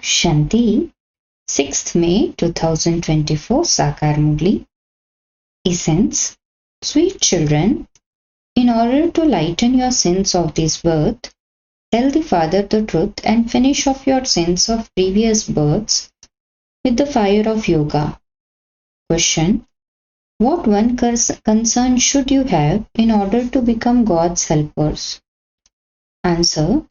Shanti, 6th May 2024 Sakar Murli. Essence. Sweet children, in order to lighten your sins of this birth, tell the Father the truth and finish off your sins of previous births with the fire of yoga. Question. What one concern should you have in order to become God's helpers? Answer.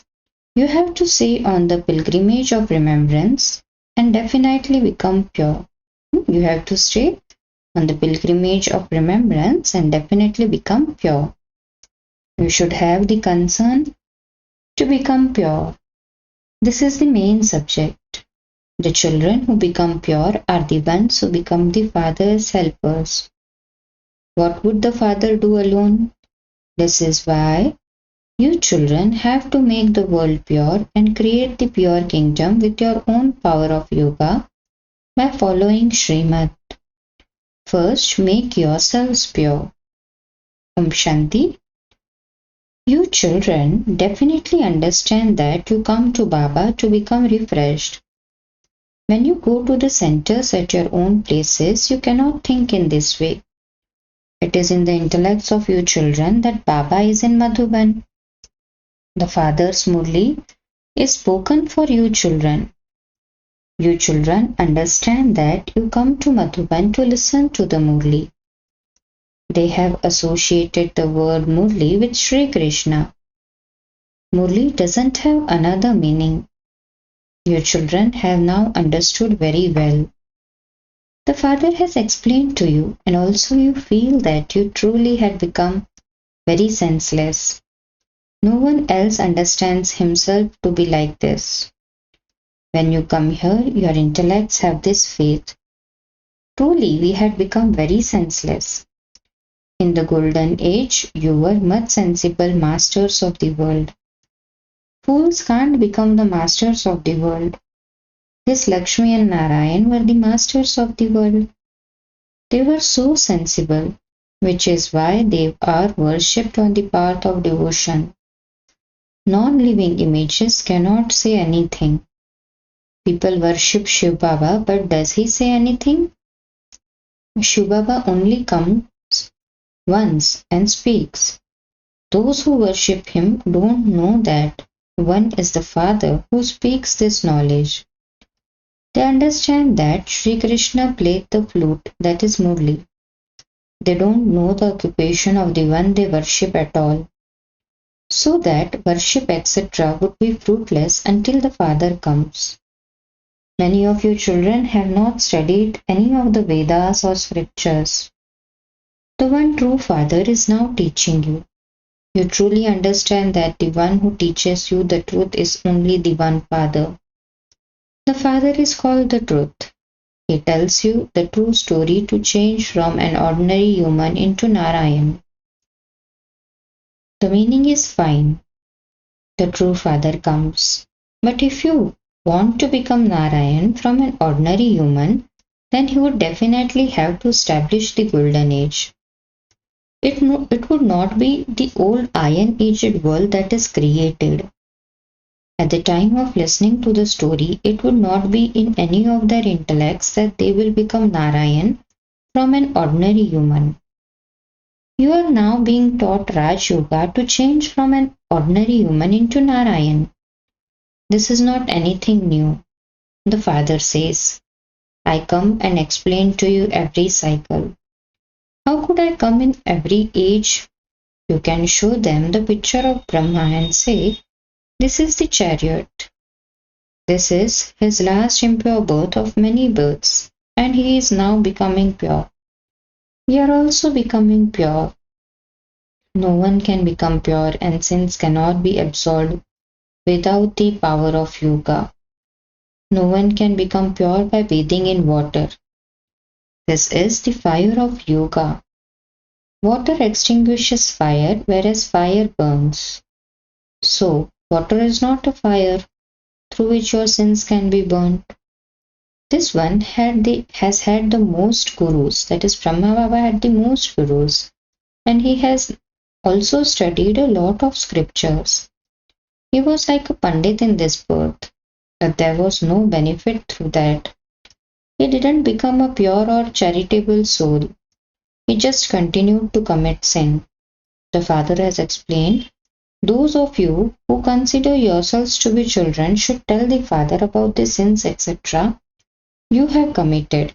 You have to stay on the pilgrimage of remembrance and definitely become pure. You have to stay on the pilgrimage of remembrance and definitely become pure. You should have the concern to become pure. This is the main subject. The children who become pure are the ones who become the Father's helpers. What would the Father do alone? This is why you children have to make the world pure and create the pure kingdom with your own power of yoga by following Srimad. First, make yourselves pure. Om Shanti. You children definitely understand that you come to Baba to become refreshed. When you go to the centers at your own places, you cannot think in this way. It is in the intellects of you children that Baba is in Madhuban. The Father's Murli is spoken for you children. You children understand that you come to Madhuban to listen to the Murli. They have associated the word Murli with Sri Krishna. Murli doesn't have another meaning. You children have now understood very well. The Father has explained to you, and also you feel that you truly had become very senseless. No one else understands himself to be like this. When you come here, your intellects have this faith. Truly, we had become very senseless. In the golden age, you were much sensible masters of the world. Fools can't become the masters of the world. This Lakshmi and Narayan were the masters of the world. They were so sensible, which is why they are worshipped on the path of devotion. Non-living images cannot say anything. People worship Shiv Baba, but does he say anything? Shiv Baba only comes once and speaks. Those who worship him don't know that one is the Father who speaks this knowledge. They understand that Sri Krishna played the flute, that is Murli. They don't know the occupation of the one they worship at all. So that worship etc. would be fruitless until the Father comes. Many of you children have not studied any of the Vedas or scriptures. The one true Father is now teaching you. You truly understand that the one who teaches you the truth is only the one Father. The Father is called the Truth. He tells you the true story to change from an ordinary human into Narayan. The meaning is fine. The true Father comes. But if you want to become Narayan from an ordinary human, then he would definitely have to establish the golden age. It would not be the old iron-aged world that is created. At the time of listening to the story, it would not be in any of their intellects that they will become Narayan from an ordinary human. You are now being taught Rajyoga to change from an ordinary human into Narayan. This is not anything new. The Father says, I come and explain to you every cycle. How could I come in every age? You can show them the picture of Brahma and say, this is the chariot. This is his last impure birth of many births, and he is now becoming pure. We are also becoming pure. No one can become pure, and sins cannot be absolved without the power of yoga. No one can become pure by bathing in water. This is the fire of yoga. Water extinguishes fire, whereas fire burns. So, water is not a fire through which your sins can be burnt. This one has had the most gurus, that is, Brahma Baba had the most gurus, and he has also studied a lot of scriptures. He was like a pandit in this birth. but there was no benefit through that. He didn't become a pure or charitable soul. He just continued to commit sin. The Father has explained, those of you who consider yourselves to be children should tell the Father about the sins, etc. you have committed,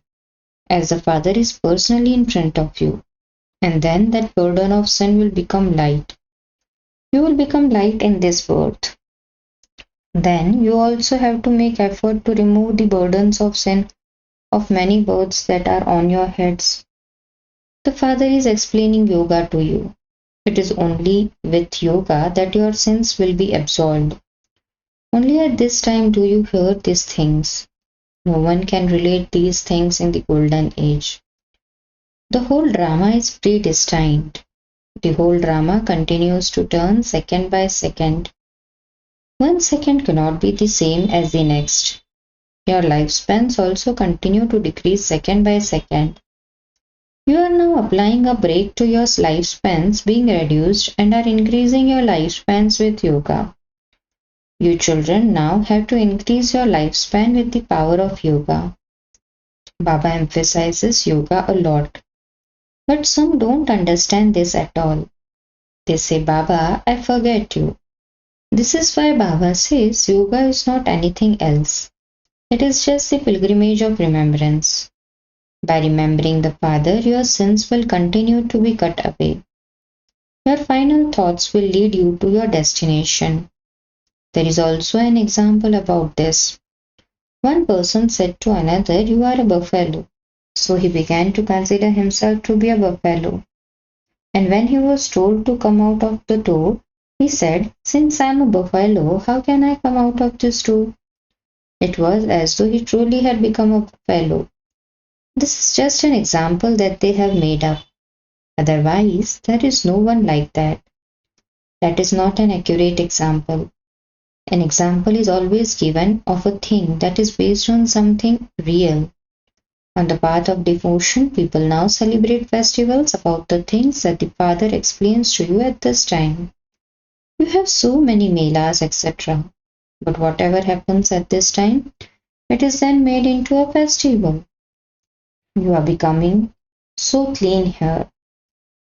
as the Father is personally in front of you. And then that burden of sin will become light. You will become light in this birth. Then you also have to make effort to remove the burdens of sin of many births that are on your heads. The Father is explaining yoga to you. It is only with yoga that your sins will be absolved. Only at this time do you hear these things. No one can relate these things in the golden age. The whole drama is predestined. The whole drama continues to turn second by second. 1 second cannot be the same as the next. Your lifespans also continue to decrease second by second. You are now applying a brake to your lifespans being reduced and are increasing your lifespans with yoga. You children now have to increase your lifespan with the power of yoga. Baba emphasizes yoga a lot. But some don't understand this at all. They say, Baba, I forget you. This is why Baba says yoga is not anything else. It is just the pilgrimage of remembrance. By remembering the Father, your sins will continue to be cut away. Your final thoughts will lead you to your destination. There is also an example about this. One person said to another, you are a buffalo. So he began to consider himself to be a buffalo. And when he was told to come out of the door, he said, since I am a buffalo, how can I come out of this door? It was as though he truly had become a buffalo. This is just an example that they have made up. Otherwise, there is no one like that. That is not an accurate example. An example is always given of a thing that is based on something real. On the path of devotion, people now celebrate festivals about the things that the Father explains to you at this time. You have so many melas, etc. But whatever happens at this time, it is then made into a festival. You are becoming so clean here.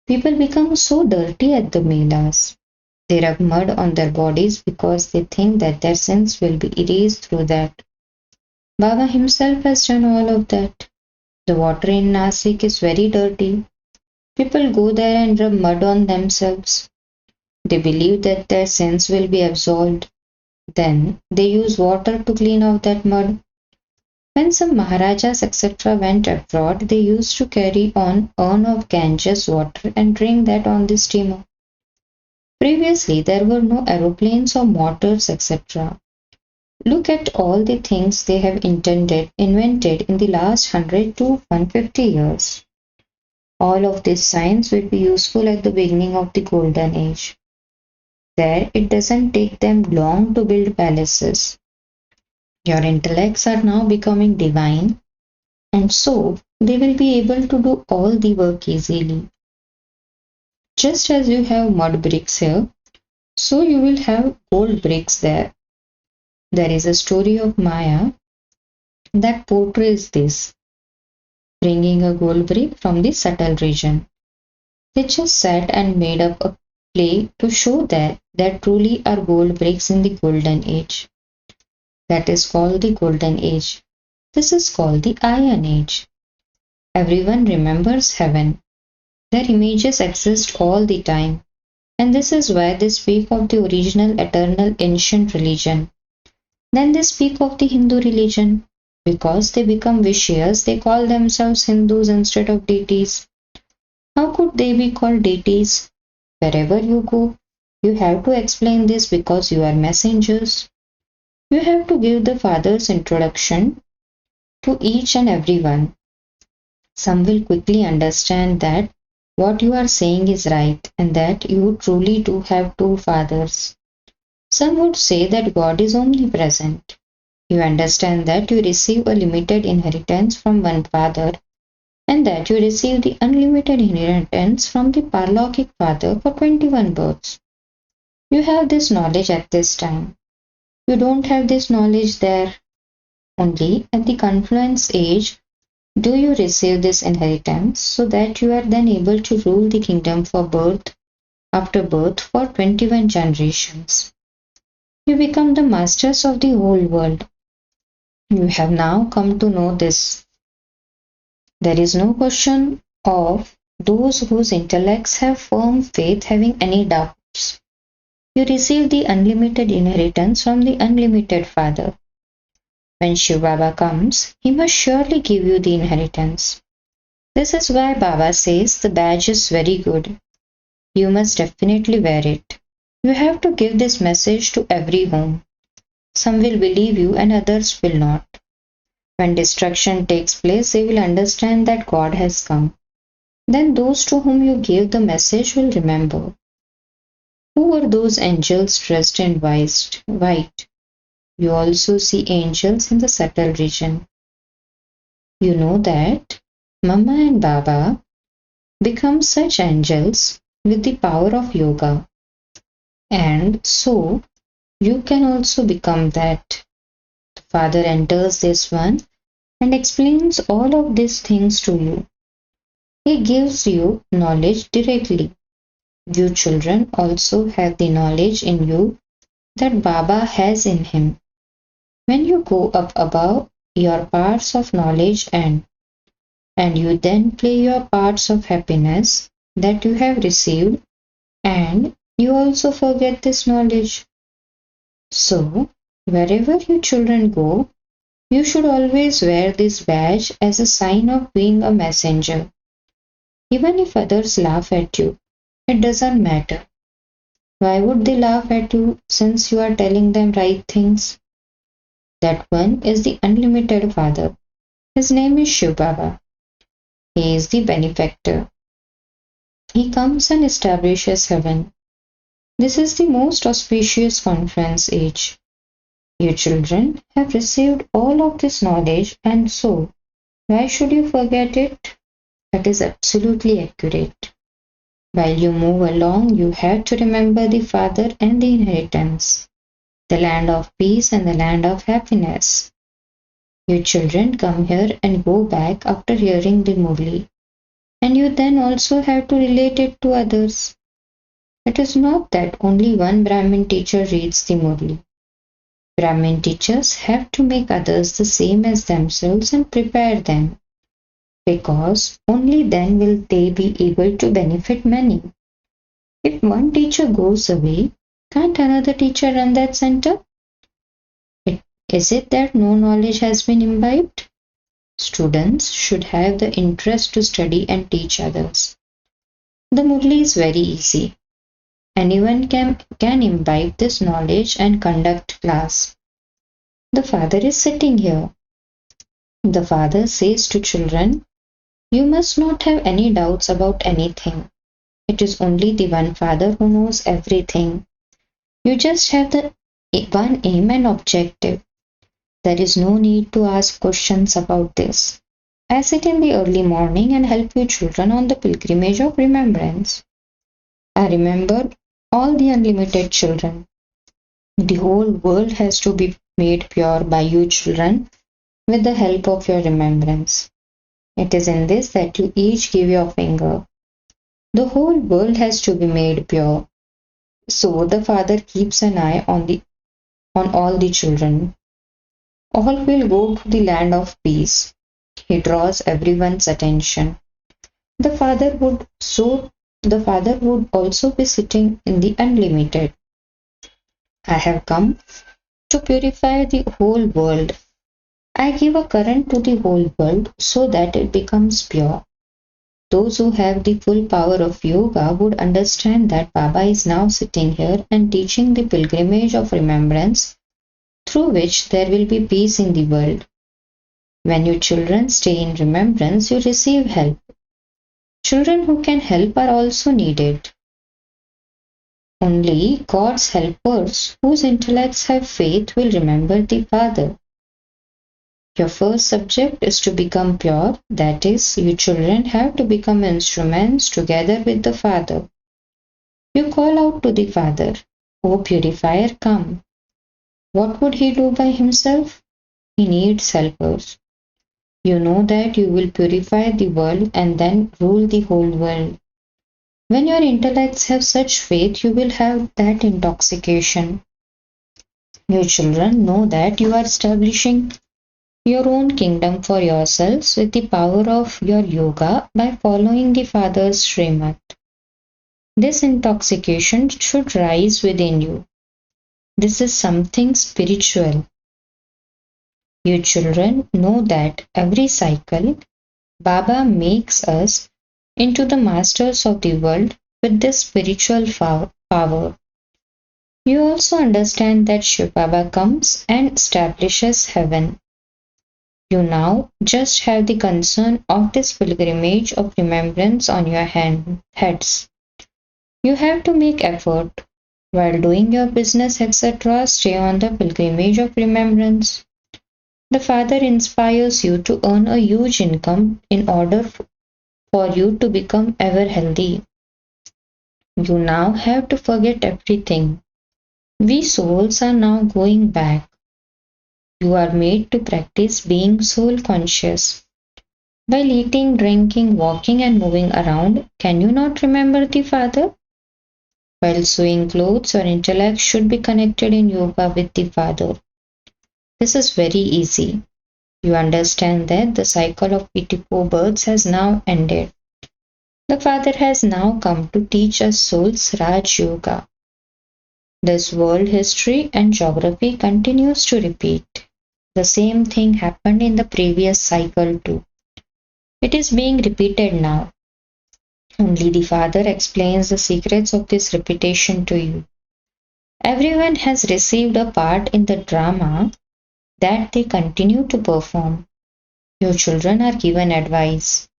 People become so dirty at the melas. They rub mud on their bodies because they think that their sins will be erased through that. Baba himself has done all of that. The water in Nasik is very dirty. People go there and rub mud on themselves. They believe that their sins will be absolved. Then they use water to clean off that mud. When some Maharajas etc. went abroad, they used to carry on urn of Ganges water and drink that on the steamer. Previously, there were no aeroplanes or motors etc. Look at all the things they have invented in the last 100 to 150 years. All of this science will be useful at the beginning of the golden age. There, it doesn't take them long to build palaces. Your intellects are now becoming divine, and so they will be able to do all the work easily. Just as you have mud bricks here, so you will have gold bricks there. There is a story of Maya that portrays this, bringing a gold brick from the subtle region. They just sat and made up a play to show that there truly are gold bricks in the golden age. That is called the golden age. This is called the iron age. Everyone remembers heaven. Their images exist all the time, and this is why they speak of the original, eternal, ancient religion. Then they speak of the Hindu religion. Because they become vicious, they call themselves Hindus instead of deities. How could they be called deities? Wherever you go, you have to explain this because you are messengers. You have to give the Father's introduction to each and every one. Some will quickly understand that what you are saying is right and that you truly do have two fathers. Some would say that God is omnipresent. You understand that you receive a limited inheritance from one father and that you receive the unlimited inheritance from the Parlokik Father for 21 births. You have this knowledge at this time. You don't have this knowledge there. Only at the confluence age do you receive this inheritance so that you are then able to rule the kingdom for birth after birth for 21 generations. You become the masters of the whole world. You have now come to know this. There is no question of those whose intellects have firm faith having any doubts. You receive the unlimited inheritance from the unlimited Father. When Shiv Baba comes, he must surely give you the inheritance. This is why Baba says the badge is very good. You must definitely wear it. You have to give this message to every home. Some will believe you and others will not. When destruction takes place, they will understand that God has come. Then those to whom you gave the message will remember. Who were those angels dressed in white? You also see angels in the subtle region. You know that Mama and Baba become such angels with the power of yoga. And so you can also become that. The Father enters this one and explains all of these things to you. He gives you knowledge directly. You children also have the knowledge in you that Baba has in him. When you go up above your parts of knowledge and you then play your parts of happiness that you have received, and you also forget this knowledge. So, wherever you children go, you should always wear this badge as a sign of being a messenger. Even if others laugh at you, it doesn't matter. Why would they laugh at you since you are telling them right things? That one is the unlimited Father. His name is Shiv Baba. He is the benefactor. He comes and establishes heaven. This is the most auspicious conference age. You children have received all of this knowledge, and so why should you forget it? That is absolutely accurate. While you move along, you have to remember the Father and the inheritance, the land of peace and the land of happiness. You children come here and go back after hearing the Murli, and you then also have to relate it to others. It is not that only one Brahmin teacher reads the Murli. Brahmin teachers have to make others the same as themselves and prepare them, because only then will they be able to benefit many. If one teacher goes away, can't another teacher run that center? Is it that no knowledge has been imbibed? Students should have the interest to study and teach others. The Murli is very easy. Anyone can imbibe this knowledge and conduct class. The Father is sitting here. The Father says to children, you must not have any doubts about anything. It is only the one Father who knows everything. You just have the one aim and objective. There is no need to ask questions about this. I sit in the early morning and help you children on the pilgrimage of remembrance. I remember all the unlimited children. The whole world has to be made pure by you children with the help of your remembrance. It is in this that you each give your finger. The whole world has to be made pure. So the Father keeps an eye on all the children. All will go to the land of peace. He draws everyone's attention. The Father would also be sitting in the unlimited. I have come to purify the whole world. I give a current to the whole world so that it becomes pure. Those who have the full power of yoga would understand that Baba is now sitting here and teaching the pilgrimage of remembrance through which there will be peace in the world. When you children stay in remembrance, you receive help. Children who can help are also needed. Only God's helpers whose intellects have faith will remember the Father. Your first subject is to become pure, that is, you children have to become instruments together with the Father. You call out to the Father, O purifier, come. What would he do by himself? He needs helpers. You know that you will purify the world and then rule the whole world. When your intellects have such faith, you will have that intoxication. Your children know that you are establishing your own kingdom for yourselves with the power of your yoga by following the Father's Srimad. This intoxication should rise within you. This is something spiritual. You children know that every cycle, Baba makes us into the masters of the world with this spiritual power. You also understand that Shiv Baba comes and establishes heaven. You now just have the concern of this pilgrimage of remembrance on your heads. You have to make effort. While doing your business, etc., stay on the pilgrimage of remembrance. The Father inspires you to earn a huge income in order for you to become ever healthy. You now have to forget everything. We souls are now going back. You are made to practice being soul conscious. While eating, drinking, walking, and moving around, can you not remember the Father? While sewing clothes, your intellect should be connected in yoga with the Father. This is very easy. You understand that the cycle of pitiful births has now ended. The Father has now come to teach us souls Rajyoga. This world history and geography continues to repeat. The same thing happened in the previous cycle too. It is being repeated now. Only the Father explains the secrets of this repetition to you. Everyone has received a part in the drama that they continue to perform. Your children are given advice.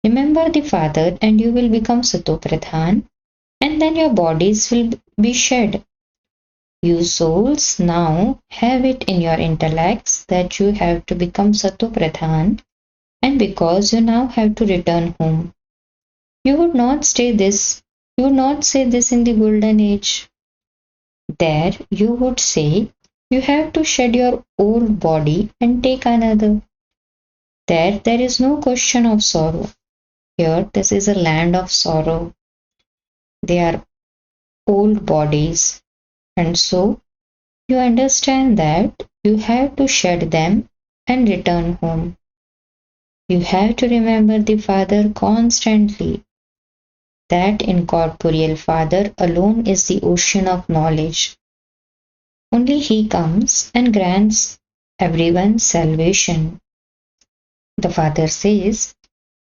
Remember the Father and you will become Satopradhan, and then your bodies will be shed. You souls now have it in your intellects that you have to become Satopradhan, and because you now have to return home. You would not say this in the golden age. There you would say you have to shed your old body and take another. There is no question of sorrow. Here, this is a land of sorrow. They are old bodies, and so you understand that you have to shed them and return home. You have to remember the Father constantly. That incorporeal Father alone is the ocean of knowledge. Only He comes and grants everyone salvation. The Father says,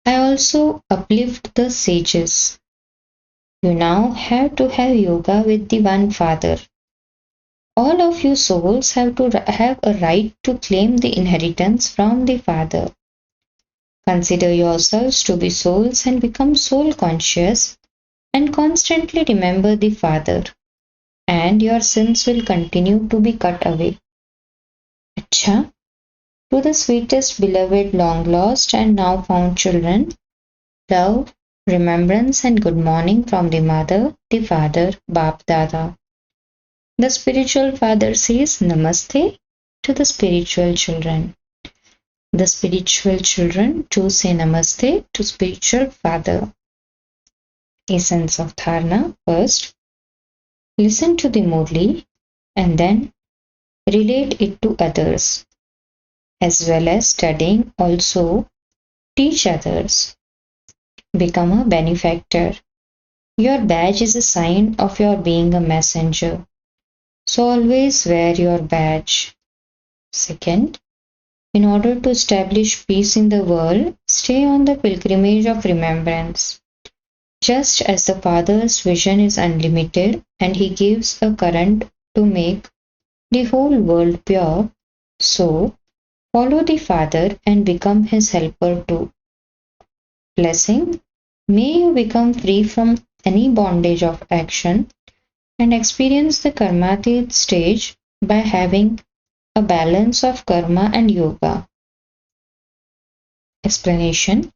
I also uplift the sages. You now have to have yoga with the one Father. All of you souls have a right to claim the inheritance from the Father. Consider yourselves to be souls and become soul conscious and constantly remember the Father, and your sins will continue to be cut away. Acha, to the sweetest beloved long lost and now found children, love, remembrance and good morning from the Mother, the Father, Bap Dada. The spiritual father says Namaste to the spiritual children. The spiritual children too say Namaste to spiritual father. Essence of Dharana. First, listen to the Murli and then relate it to others. As well as studying, also teach others. Become a benefactor. Your badge is a sign of your being a messenger. So always wear your badge. Second, in order to establish peace in the world, stay on the pilgrimage of remembrance. Just as the Father's vision is unlimited and He gives a current to make the whole world pure, so follow the Father and become His helper too. Blessing, may you become free from any bondage of action and experience the Karmatit stage by having a balance of karma and yoga. Explanation: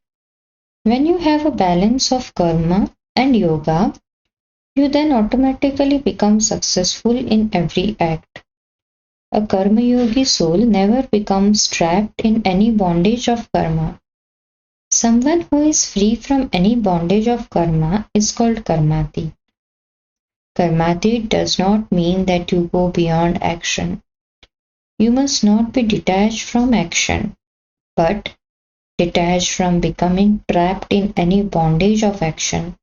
when you have a balance of karma and yoga, you then automatically become successful in every act. A karma yogi soul never becomes trapped in any bondage of karma. Someone who is free from any bondage of karma is called karmati. Karmati does not mean that you go beyond action. You must not be detached from action, but detached from becoming trapped in any bondage of action.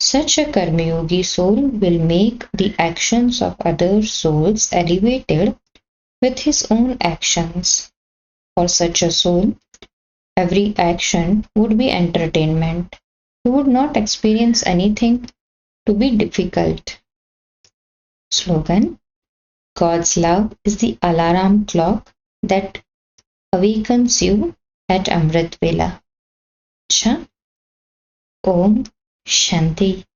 Such a karmayogi soul will make the actions of other souls elevated with his own actions. For such a soul, every action would be entertainment. He would not experience anything to be difficult. Slogan: God's love is the alarm clock that awakens you at Amrit Vela. Cha Om Shanti.